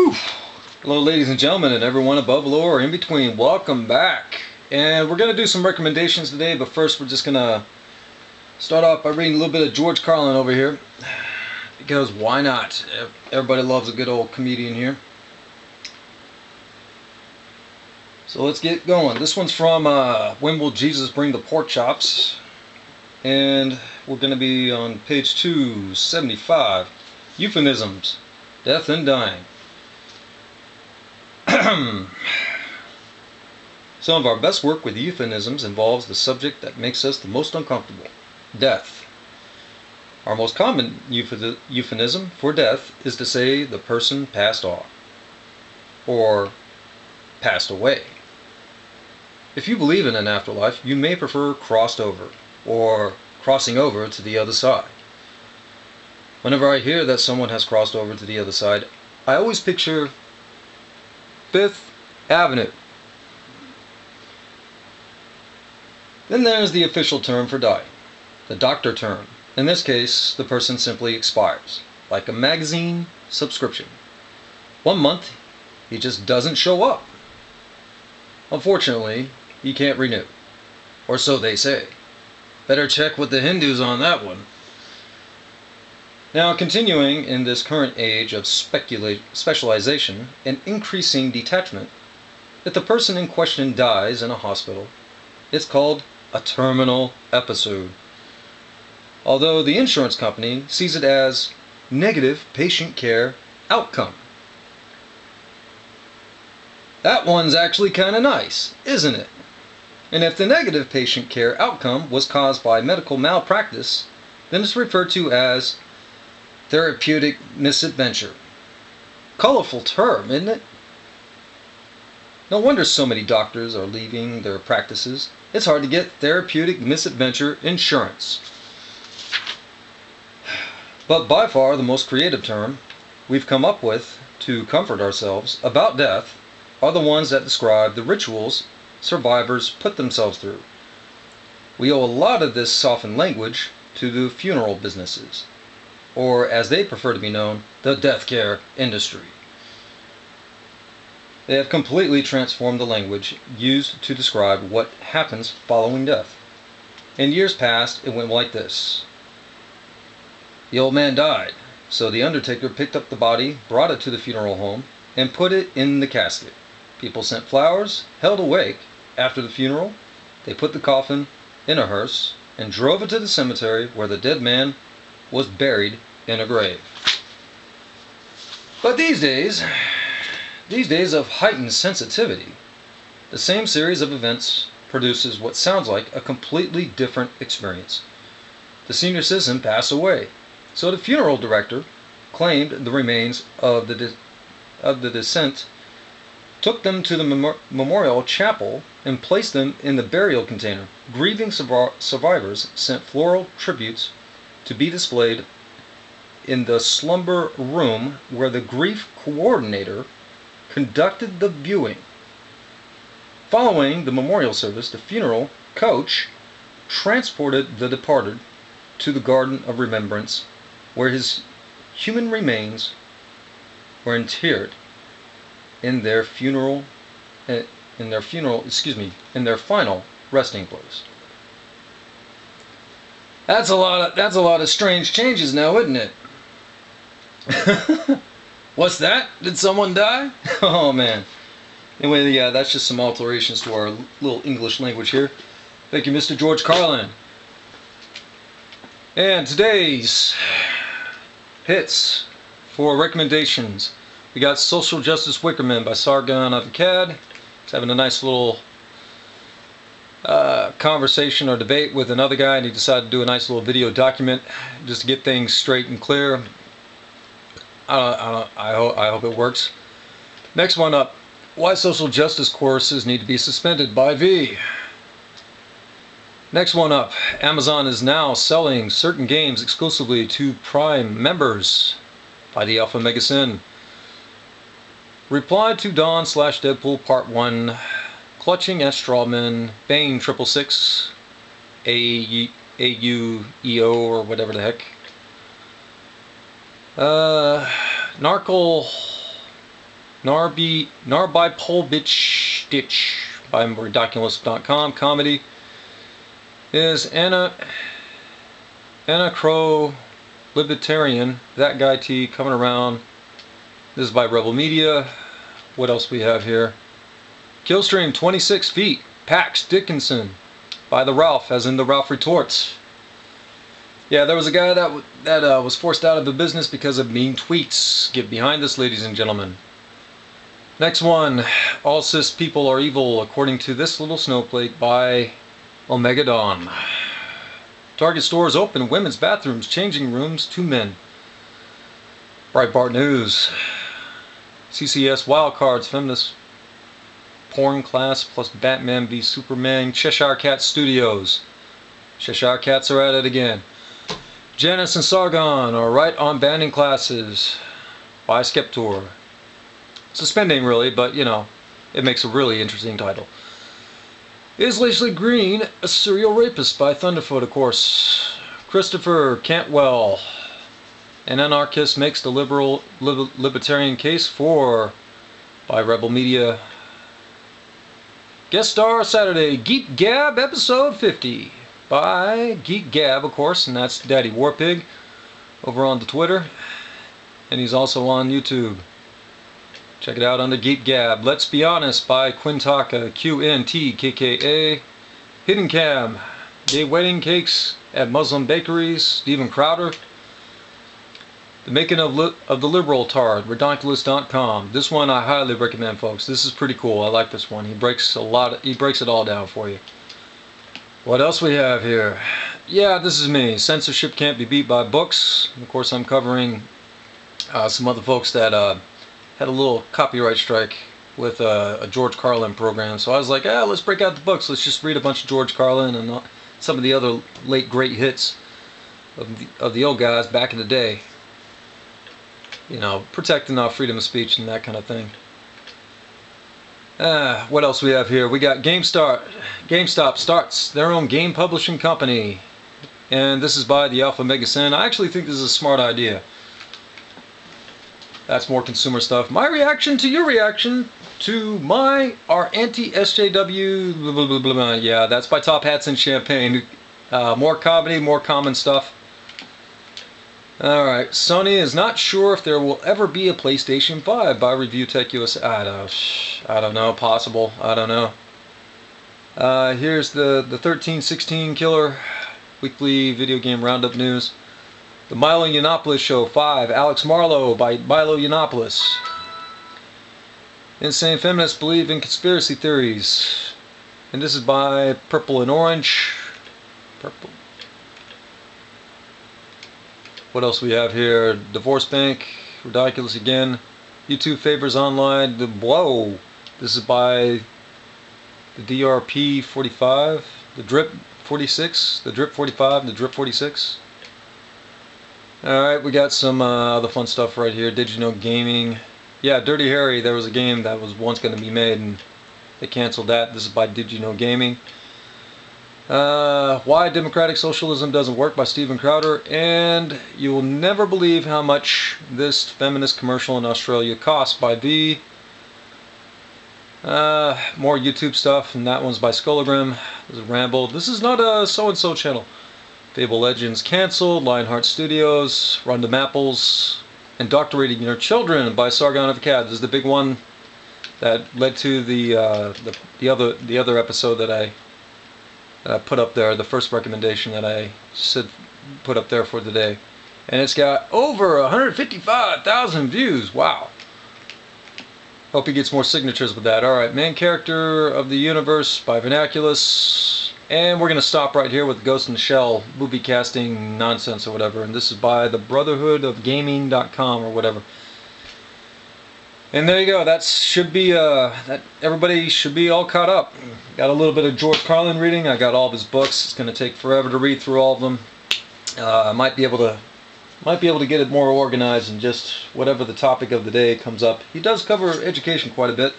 Whew. Hello ladies and gentlemen and everyone above, below, or in between. Welcome back. And we're going to do some recommendations today, but first we're just going to start off by reading a little bit of George Carlin over here. Because why not? Everybody loves a good old comedian here. So let's get going. This one's from When Will Jesus Bring the Pork Chops? And we're going to be on page 275. Euphemisms. Death and dying. Some of our best work with euphemisms involves the subject that makes us the most uncomfortable. Death. Our most common euphemism for death is to say the person passed off. Or passed away. If you believe in an afterlife, you may prefer crossed over, or crossing over to the other side. Whenever I hear that someone has crossed over to the other side, I always picture 5th Avenue. Then there's the official term for dying, the doctor term. In this case, the person simply expires, like a magazine subscription. 1 month, he just doesn't show up. Unfortunately, he can't renew. Or so they say. Better check with the Hindus on that one. Now, continuing in this current age of specialization and increasing detachment, if the person in question dies in a hospital, it's called a terminal episode. Although the insurance company sees it as negative patient care outcome. That one's actually kind of nice, isn't it? And if the negative patient care outcome was caused by medical malpractice, then it's referred to as therapeutic misadventure. Colorful term, isn't it? No wonder so many doctors are leaving their practices. It's hard to get therapeutic misadventure insurance. But by far the most creative term we've come up with to comfort ourselves about death are the ones that describe the rituals survivors put themselves through. We owe a lot of this softened language to the funeral businesses, or as they prefer to be known, the death care industry. They have completely transformed the language used to describe what happens following death. In years past, it went like this. The old man died, so the undertaker picked up the body, brought it to the funeral home, and put it in the casket. People sent flowers, held a wake. After the funeral, they put the coffin in a hearse and drove it to the cemetery where the dead man was buried in a grave. But these days of heightened sensitivity, the same series of events produces what sounds like a completely different experience. The senior citizen passed away, so the funeral director claimed the remains of the deceased, took them to the memorial chapel, and placed them in the burial container. Grieving survivors sent floral tributes to be displayed in the slumber room where the grief coordinator conducted the viewing. Following the memorial service, the funeral coach transported the departed to the Garden of Remembrance, where his human remains were interred in their final resting place. That's a lot of strange changes now, isn't it? What's that? Did someone die? Oh man. Anyway, yeah, that's just some alterations to our little English language here. Thank you, Mr. George Carlin. And today's hits for recommendations. We got Social Justice Wickerman by Sargon of Akkad. He's having a nice little conversation or debate with another guy, and he decided to do a nice little video document just to get things straight and clear. I hope it works. Next one up, why social justice courses need to be suspended by V. Next one up, Amazon is now selling certain games exclusively to Prime members by the Alpha Mega Sin. Reply to Dawn/Deadpool Part 1, Clutching at Strawman, Bane 666, AUEO or whatever the heck. Narcle Narbipolbitch by ridiculous.com. Comedy is Anna Crow Libertarian, That Guy T, coming around. This is by Rebel Media. What else we have here? Killstream 26 Feet, Pax Dickinson by the Ralph, as in the Ralph Retorts. Yeah, there was a guy that was forced out of the business because of mean tweets. Get behind this, ladies and gentlemen. Next one, All Cis People Are Evil, according to this little snowflake by Omega Dawn. Target stores open, women's bathrooms, changing rooms to men. Breitbart News. CCS Wildcards, feminist porn class plus Batman v Superman. Cheshire Cat Studios. Cheshire Cats are at it again. Janice and Sargon are right on banning classes by Skeptor. Suspending, really, but you know, it makes a really interesting title. Is Leslie Green a serial rapist by Thunderfoot, of course. Christopher Cantwell, an anarchist, makes the libertarian case for by Rebel Media. Guest star Saturday, Geek Gab episode 50 by Geek Gab, of course, and that's Daddy Warpig over on the Twitter, and he's also on YouTube. Check it out under Geek Gab. Let's Be Honest by Quintaka, QNTKKA. Hidden Cam, Gay Wedding Cakes at Muslim Bakeries, Steven Crowder. The Making of the Liberal Tard, Redonkulous.com. This one I highly recommend, folks. This is pretty cool. I like this one. He breaks it all down for you. What else we have here? Yeah, this is me. Censorship Can't Be Beat by Books. Of course, I'm covering some other folks that had a little copyright strike with a George Carlin program. So I was like, let's break out the books. Let's just read a bunch of George Carlin and some of the other late great hits of the old guys back in the day. You know, protecting our freedom of speech and that kind of thing. What else we have here? We got GameStop starts their own game publishing company. And this is by the Alpha Mega Sin. I actually think this is a smart idea. That's more consumer stuff. My reaction to your reaction to our anti-SJW, blah, blah, blah, blah. Yeah, that's by Top Hats and Champagne. More comedy, more common stuff. Alright, Sony is not sure if there will ever be a PlayStation 5 by Review Tech USA. I don't know, possible, I don't know. Here's the 1316 Killer Weekly Video Game Roundup News. The Milo Yiannopoulos Show 5, Alex Marlowe by Milo Yiannopoulos. Insane Feminists Believe in Conspiracy Theories. And this is by Purple and Orange. Purple. What else we have here? Divorce Bank, Ridiculous again. YouTube Favors Online, whoa. This is by the DRP 45, the Drip 46, the Drip 45, the Drip 46. Alright, we got some other fun stuff right here. Did you know gaming? Yeah, Dirty Harry, there was a game that was once going to be made and they canceled that. This is by Did You Know Gaming. Why Democratic Socialism Doesn't Work by Steven Crowder. And you will never believe how much this feminist commercial in Australia cost by V. More YouTube stuff, and that one's by Skullagrim. This is Ramble. This is not a so-and-so channel. Fable Legends canceled, Lionheart Studios, Random Apples, Indoctrinating Your Children by Sargon of Akkad. This is the big one that led to the other episode that I put up there, the first recommendation that I said put up there for today. And it's got over 155,000 views. Wow. Hope he gets more signatures with that. Alright, Main Character of the Universe by Vernaculus. And we're going to stop right here with Ghost in the Shell movie casting nonsense or whatever. And this is by the Brotherhood of Gaming.com or whatever. And there you go. That should be that everybody should be all caught up. Got a little bit of George Carlin reading. I got all of his books. It's going to take forever to read through all of them. I might be able to get it more organized and just whatever the topic of the day comes up. He does cover education quite a bit,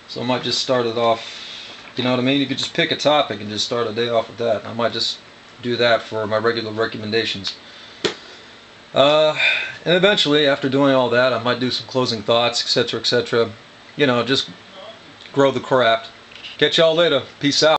so I might just start it off. You know what I mean? You could just pick a topic and just start a day off with that. I might just do that for my regular recommendations. And eventually, after doing all that, I might do some closing thoughts, etc., etc. You know, just grow the craft. Catch y'all later. Peace out.